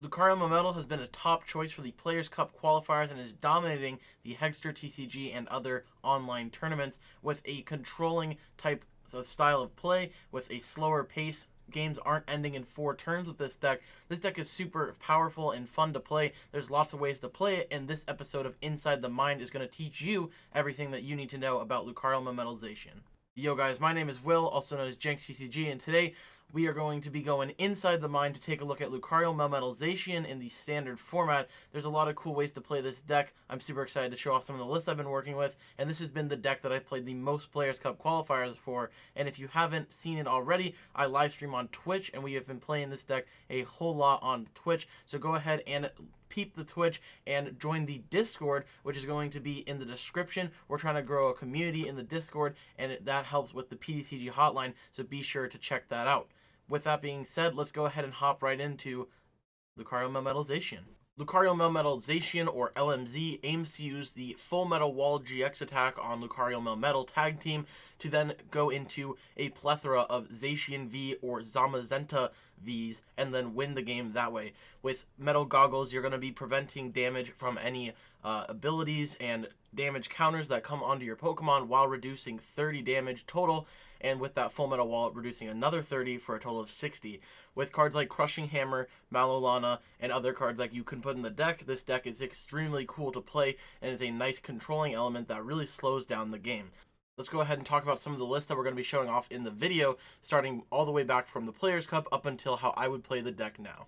Lucario Melmetal has been a top choice for the Players' Cup qualifiers and is dominating the JenksTCG and other online tournaments with a controlling type of style of play with a slower pace. Games aren't ending in 4 turns with this deck. This deck is super powerful and fun to play. There's lots of ways to play it, and this episode of Inside the Mind is going to teach you everything that you need to know about Lucario Melmetal Zacian. Yo guys, my name is Will, also known as JenksTCG, and today we are going to be going inside the mind to take a look at Lucario Melmetal Zacian in the standard format. There's a lot of cool ways to play this deck. I'm super excited to show off some of the lists I've been working with, and this has been the deck that I've played the most Players' Cup qualifiers for, and if you haven't seen it already, I live stream on Twitch, and we have been playing this deck a whole lot on Twitch, so go ahead and peep the Twitch and join the Discord, which is going to be in the description. We're trying to grow a community in the Discord, and that helps with the PTCG hotline, so be sure to check that out. With that being said, let's go ahead and hop right into Lucario Melmetal Zacian. Lucario Melmetal Zacian, or LMZ, aims to use the Full Metal Wall GX attack on Lucario Melmetal tag team to then go into a plethora of Zacian V or Zamazenta Vs and then win the game that way. With Metal Goggles, you're going to be preventing damage from any abilities and damage counters that come onto your Pokemon while reducing 30 damage total, and with that Full Metal Wall reducing another 30 for a total of 60. With cards like Crushing Hammer, Malolana, and other cards like you can put in the deck, this deck is extremely cool to play and is a nice controlling element that really slows down the game. Let's go ahead and talk about some of the lists that we're going to be showing off in the video, starting all the way back from the Players' Cup up until how I would play the deck now.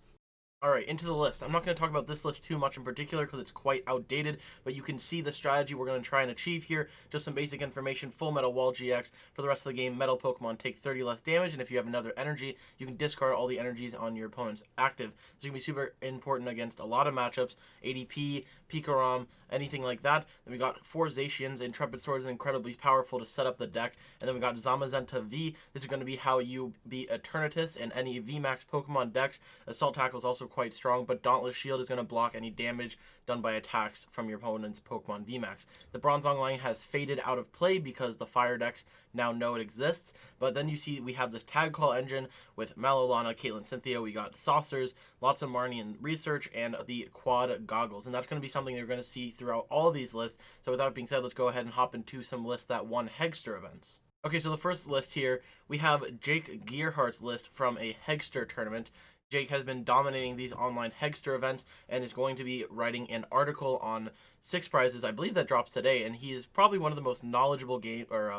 Alright, into the list. I'm not going to talk about this list too much in particular because it's quite outdated, but you can see the strategy we're going to try and achieve here. Just some basic information. Full Metal Wall GX. For the rest of the game, Metal Pokemon take 30 less damage, and if you have another energy, you can discard all the energies on your opponent's active. This is going to be super important against a lot of matchups. ADP, Pikarom, anything like that. Then we got 4 Zacians. Intrepid Sword is incredibly powerful to set up the deck. And then we got Zamazenta V. This is going to be how you beat Eternatus and any VMAX Pokemon decks. Assault Tackle is also quite strong, but Dauntless Shield is going to block any damage done by attacks from your opponent's Pokemon VMAX. The Bronzong line has faded out of play because the Fire decks now know it exists, but then you see we have this Tag Call engine with Malolana, Caitlyn Cynthia, we got Saucers, lots of Marnian Research, and the Quad Goggles, and that's going to be something you're going to see throughout all of these lists. So with that being said, let's go ahead and hop into some lists that won Hegster events. Okay, so the first list here, we have Jake Gearhart's list from a Hegster tournament. Jake has been dominating these online Hegster events and is going to be writing an article on 6 prizes. I believe that drops today, and he is probably one of the most knowledgeable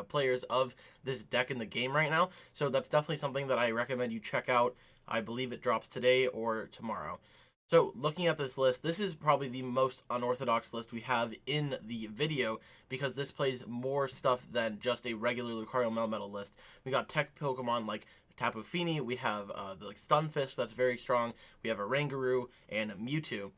players of this deck in the game right now. So that's definitely something that I recommend you check out. I believe it drops today or tomorrow. So looking at this list, this is probably the most unorthodox list we have in the video because this plays more stuff than just a regular Lucario Melmetal list. We got tech Pokemon like Tapu Fini, we have the Stunfisk that's very strong, we have a Rangaroo, and Mewtwo.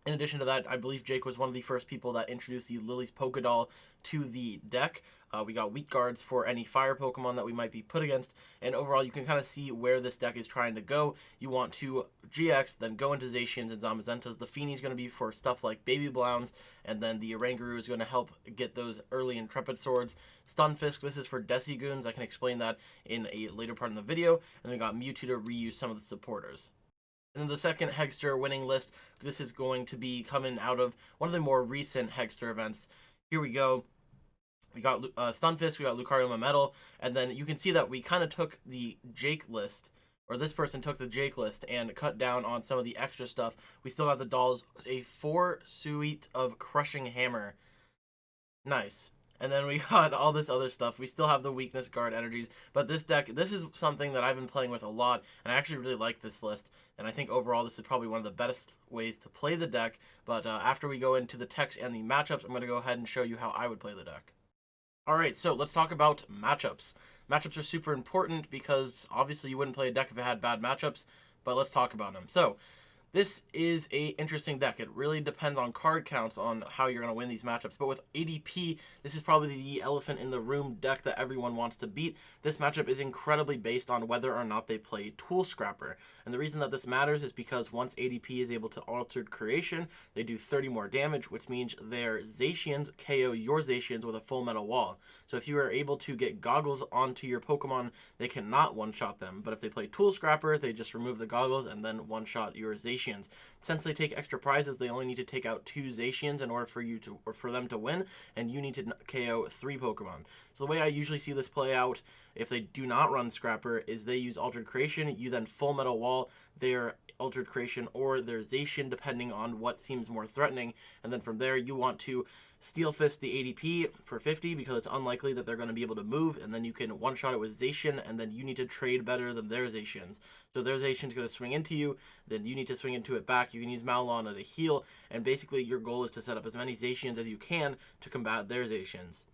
In addition to that, I believe Jake was one of the first people that introduced the Lily's Pokédoll to the deck. We got Weak Guards for any fire Pokemon that we might be put against, and overall you can kind of see where this deck is trying to go. You want to GX, then go into Zacians and Zamazentas. The Fini is going to be for stuff like Baby Blounds, and then the Rangaroo is going to help get those early Intrepid Swords. Stunfisk, this is for Decigoons. I can explain that in a later part in the video. And then we got Mewtwo to reuse some of the supporters. And then the second Hegster winning list, this is going to be coming out of one of the more recent Hegster events. Here we go. We got Stunfisk, we got Lucario Melmetal, and then you can see that we kind of took the Jake list, or this person took the Jake list and cut down on some of the extra stuff. We still got the dolls, a 4 suite of Crushing Hammer. Nice. And then we got all this other stuff. We still have the Weakness Guard energies, but this deck, this is something that I've been playing with a lot, and I actually really like this list, and I think overall this is probably one of the best ways to play the deck, but after we go into the text and the matchups, I'm going to go ahead and show you how I would play the deck. Alright, so let's talk about matchups. Matchups are super important because obviously you wouldn't play a deck if it had bad matchups, but let's talk about them. So, this is a interesting deck. It really depends on card counts on how you're going to win these matchups. But with ADP, this is probably the elephant in the room deck that everyone wants to beat. This matchup is incredibly based on whether or not they play Tool Scrapper. And the reason that this matters is because once ADP is able to Altered Creation, they do 30 more damage, which means their Zacians KO your Zacians with a Full Metal Wall. So if you are able to get Goggles onto your Pokemon, they cannot one-shot them. But if they play Tool Scrapper, they just remove the Goggles and then one-shot your Zacian Zacians. Since they take extra prizes, they only need to take out 2 Zacians in order for them to win, and you need to KO 3 Pokemon. So the way I usually see this play out, if they do not run Scrapper, is they use Altered Creation, you then Full Metal Wall their Altered Creation or their Zacian, depending on what seems more threatening, and then from there you want to Steel Fist the ADP for 50 because it's unlikely that they're going to be able to move, and then you can one-shot it with Zacian, and then you need to trade better than their Zacians. So their Zacian's going to swing into you, then you need to swing into it back. You can use Malon as a heal, and basically your goal is to set up as many Zacians as you can to combat their Zacians.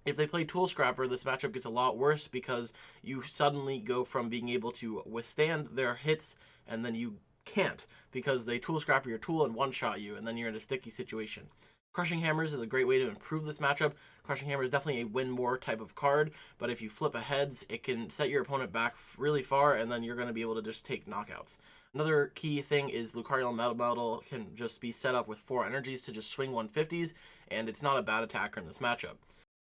If they play Tool Scrapper, this matchup gets a lot worse because you suddenly go from being able to withstand their hits, and then you can't because they Tool Scrapper your tool and one-shot you, and then you're in a sticky situation. Crushing Hammers is a great way to improve this matchup. Crushing Hammer is definitely a win more type of card, but if you flip a heads, it can set your opponent back really far, and then you're going to be able to just take knockouts. Another key thing is Lucario Melmetal can just be set up with 4 energies to just swing 150s, and it's not a bad attacker in this matchup.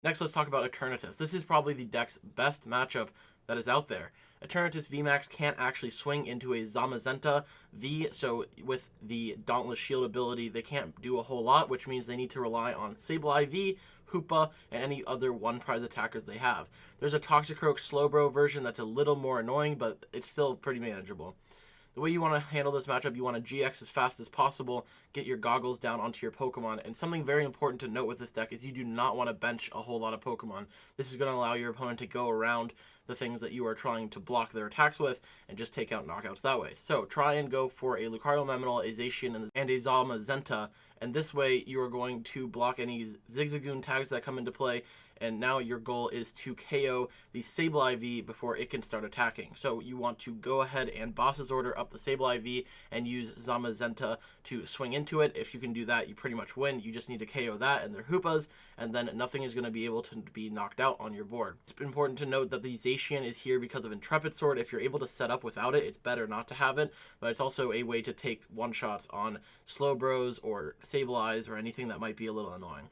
Next, let's talk about Eternatus. This is probably the deck's best matchup that is out there. Eternatus VMAX can't actually swing into a Zamazenta V, so with the Dauntless Shield ability, they can't do a whole lot, which means they need to rely on Sableye V, Hoopa, and any other one-prize attackers they have. There's a Toxicroak Slowbro version that's a little more annoying, but it's still pretty manageable. The way you want to handle this matchup, you want to GX as fast as possible, get your goggles down onto your Pokemon, and something very important to note with this deck is you do not want to bench a whole lot of Pokemon. This is going to allow your opponent to go around the things that you are trying to block their attacks with and just take out knockouts that way. So try and go for a Lucario Melmetal, a Zacian, and a Zamazenta, and this way you are going to block any Zigzagoon tags that come into play, and now your goal is to KO the Sableye V before it can start attacking. So you want to go ahead and Boss's Order up the Sableye V and use Zamazenta to swing into it. If you can do that, you pretty much win. You just need to KO that and their Hoopas, and then nothing is going to be able to be knocked out on your board. It's important to note that the Zacian is here because of Intrepid Sword. If you're able to set up without it, it's better not to have it, but it's also a way to take one-shots on Slowbros or Sableyes or anything that might be a little annoying.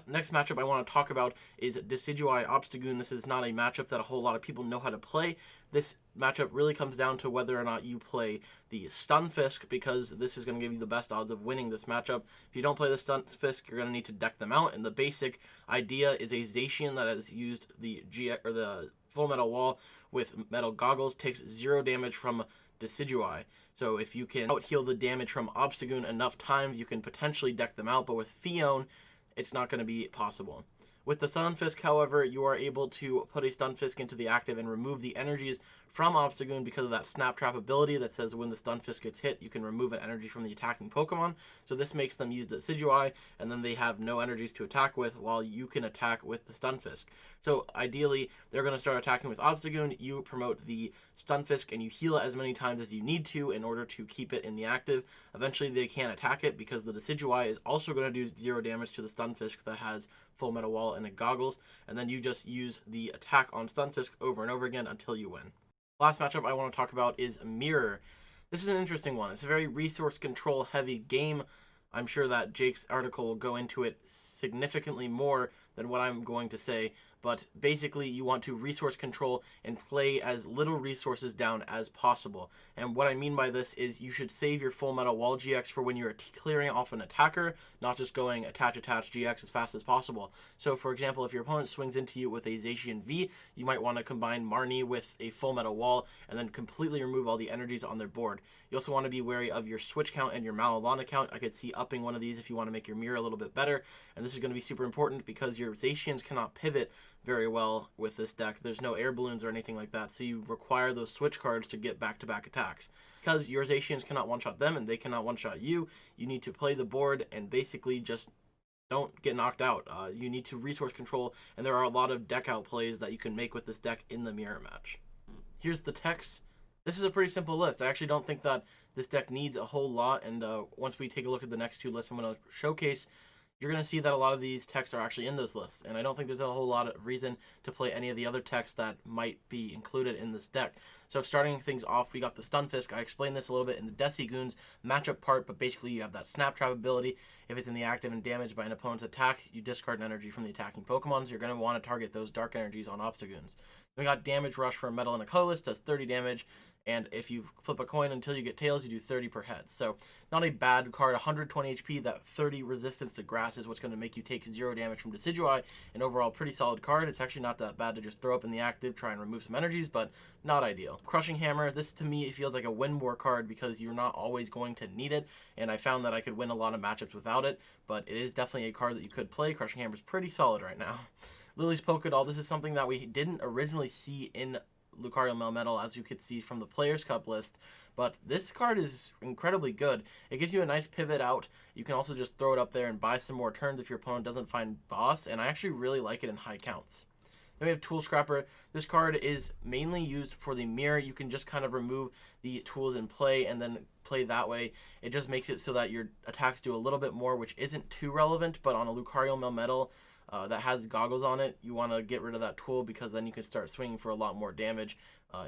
Next matchup I want to talk about is Decidueye Obstagoon. This is not a matchup that a whole lot of people know how to play. This matchup really comes down to whether or not you play the Stunfisk, because this is going to give you the best odds of winning this matchup. If you don't play the Stunfisk, you're going to need to deck them out, and the basic idea is a Zacian that has used the Full Metal Wall with Metal Goggles takes 0 damage from Decidueye. So if you can out-heal the damage from Obstagoon enough times, you can potentially deck them out, but with Fion, it's not going to be possible. With the Stunfisk, however, you are able to put a Stunfisk into the active and remove the energies from Obstagoon because of that Snap Trap ability that says when the Stunfisk gets hit, you can remove an energy from the attacking Pokemon. So this makes them use the Decidueye, and then they have no energies to attack with while you can attack with the Stunfisk. So ideally, they're going to start attacking with Obstagoon, you promote the Stunfisk, and you heal it as many times as you need to in order to keep it in the active. Eventually, they can't attack it because the Decidueye is also going to do 0 damage to the Stunfisk that has Full Metal Wall and it goggles, and then you just use the attack on Stunfisk over and over again until you win. Last matchup I want to talk about is Mirror. This is an interesting one. It's a very resource control heavy game. I'm sure that Jake's article will go into it significantly more than what I'm going to say, but basically you want to resource control and play as little resources down as possible. And what I mean by this is you should save your Full Metal Wall GX for when you're clearing off an attacker, not just going attach GX as fast as possible. So for example, if your opponent swings into you with a Zacian V, you might want to combine Marnie with a Full Metal Wall and then completely remove all the energies on their board. You also want to be wary of your switch count and your Malon count. I could see upping one of these if you want to make your mirror a little bit better, and this is going to be super important because your Zacians cannot pivot very well with this deck. There's no air balloons or anything like that, so you require those switch cards to get back-to-back attacks. Because your Zacians cannot one-shot them and they cannot one-shot you, you need to play the board and basically just don't get knocked out. You need to resource control, and there are a lot of deck-out plays that you can make with this deck in the mirror match. Here's the text. This is a pretty simple list. I actually don't think that this deck needs a whole lot, and once we take a look at the next 2 lists I'm going to showcase, you're going to see that a lot of these texts are actually in this list, and I don't think there's a whole lot of reason to play any of the other texts that might be included in this deck. So starting things off, we got the Stunfisk. I explained this a little bit in the Decigoons matchup part, but basically you have that Snap Trap ability. If it's in the active and damaged by an opponent's attack, you discard an energy from the attacking Pokemon, so you're going to want to target those dark energies on Obstagoons. We got Damage Rush for a Metal and a Colorless, does 30 damage, and if you flip a coin until you get tails, you do 30 per head. So not a bad card. 120 HP, that 30 resistance to grass is what's going to make you take 0 damage from Decidueye. An overall pretty solid card. It's actually not that bad to just throw up in the active, try and remove some energies, but not ideal. Crushing Hammer, this to me feels like a win more card because you're not always going to need it, and I found that I could win a lot of matchups without it, but it is definitely a card that you could play. Crushing Hammer is pretty solid right now. Lily's Polka Doll, this is something that we didn't originally see in Lucario Melmetal, as you could see from the Players Cup list, but this card is incredibly good. It gives you a nice pivot out. You can also just throw it up there and buy some more turns if your opponent doesn't find boss, and I actually really like it in high counts. Then we have Tool Scrapper. This card is mainly used for the mirror. You can just kind of remove the tools in play and then play that way. It just makes it so that your attacks do a little bit more, which isn't too relevant, but on a Lucario Melmetal that has goggles on it, you want to get rid of that tool because then you can start swinging for a lot more damage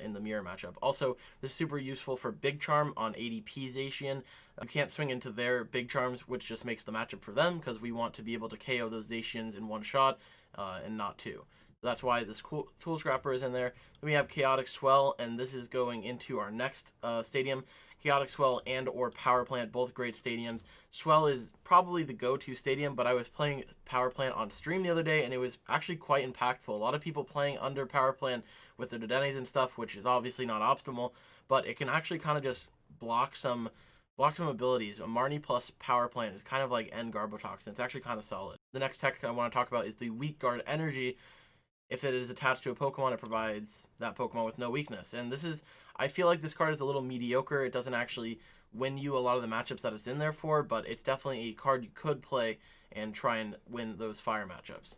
in the mirror matchup. Also, this is super useful for Big Charm on ADP Zacian. You can't swing into their Big Charms, which just makes the matchup for them because we want to be able to KO those Zacians in one shot and not two. That's why this cool Tool Scrapper is in there. Then we have Chaotic Swell, and this is going into our next stadium. Chaotic Swell and or Power Plant, both great stadiums. Swell is probably the go-to stadium, but I was playing Power Plant on stream the other day, and it was actually quite impactful. A lot of people playing under Power Plant with their Dodenes and stuff, which is obviously not optimal, but it can actually kind of just block some abilities. A Marnie plus Power Plant is kind of like End Garbotoxin. It's actually kind of solid. The next tech I want to talk about is the Weak Guard Energy. If it is attached to a Pokemon, it provides that Pokemon with no weakness. And this is, I feel like this card is a little mediocre. It doesn't actually win you a lot of the matchups that it's in there for, but it's definitely a card you could play and try and win those fire matchups.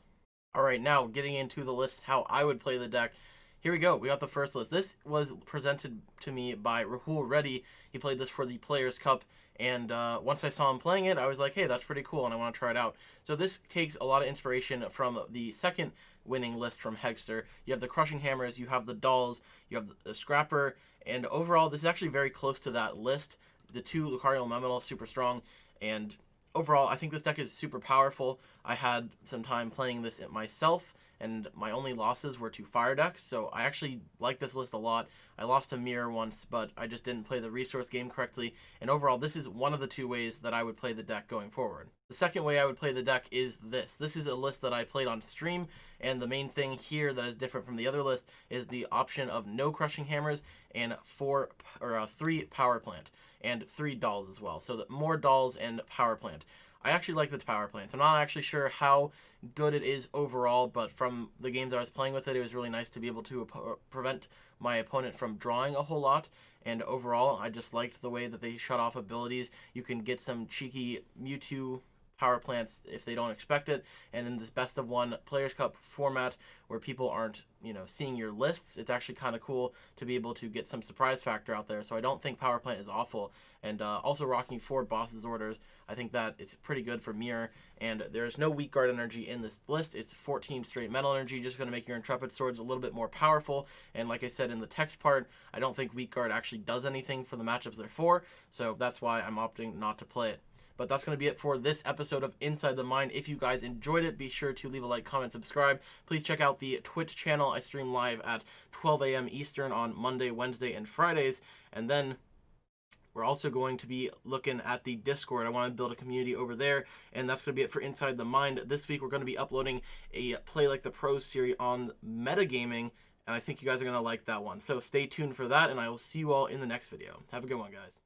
All right, now getting into the list, how I would play the deck. Here we go. We got the first list. This was presented to me by Rahul Reddy. He played this for the Players Cup, and once I saw him playing it, I was like, hey, that's pretty cool, and I want to try it out. So this takes a lot of inspiration from the second winning list from Hegster. You have the Crushing Hammers, you have the Dolls, you have the Scrapper, and overall, this is actually very close to that list. The two Lucario Melmetal, super strong, and overall, I think this deck is super powerful. I had some time playing this myself, and my only losses were to fire decks, so I actually like this list a lot. I lost to Mirror once, but I just didn't play the resource game correctly, and overall, this is one of the two ways that I would play the deck going forward. The second way I would play the deck is this. This is a list that I played on stream, and the main thing here that is different from the other list is the option of no Crushing Hammers and 3 Power Plant, and 3 Dolls as well, so that more Dolls and Power Plant. I actually like the Power Plants. I'm not actually sure how good it is overall, but from the games I was playing with it, it was really nice to be able to prevent my opponent from drawing a whole lot. And overall, I just liked the way that they shut off abilities. You can get some cheeky Mewtwo Power Plants if they don't expect it. And in this best of one Players Cup format where people aren't, seeing your lists, it's actually kind of cool to be able to get some surprise factor out there. So I don't think Power Plant is awful. And also rocking 4 Boss's Orders, I think that it's pretty good for Mirror. And there's no Weak Guard energy in this list. It's 14 straight Metal Energy, just going to make your Intrepid Swords a little bit more powerful. And like I said in the text part, I don't think Weak Guard actually does anything for the matchups they're for. So that's why I'm opting not to play it. But that's going to be it for this episode of Inside the Mind. If you guys enjoyed it, be sure to leave a like, comment, subscribe. Please check out the Twitch channel. I stream live at 12 a.m. Eastern on Monday, Wednesday, and Fridays. And then we're also going to be looking at the Discord. I want to build a community over there, and that's going to be it for Inside the Mind. This week, we're going to be uploading a Play Like the Pros series on metagaming, and I think you guys are going to like that one. So stay tuned for that, and I will see you all in the next video. Have a good one, guys.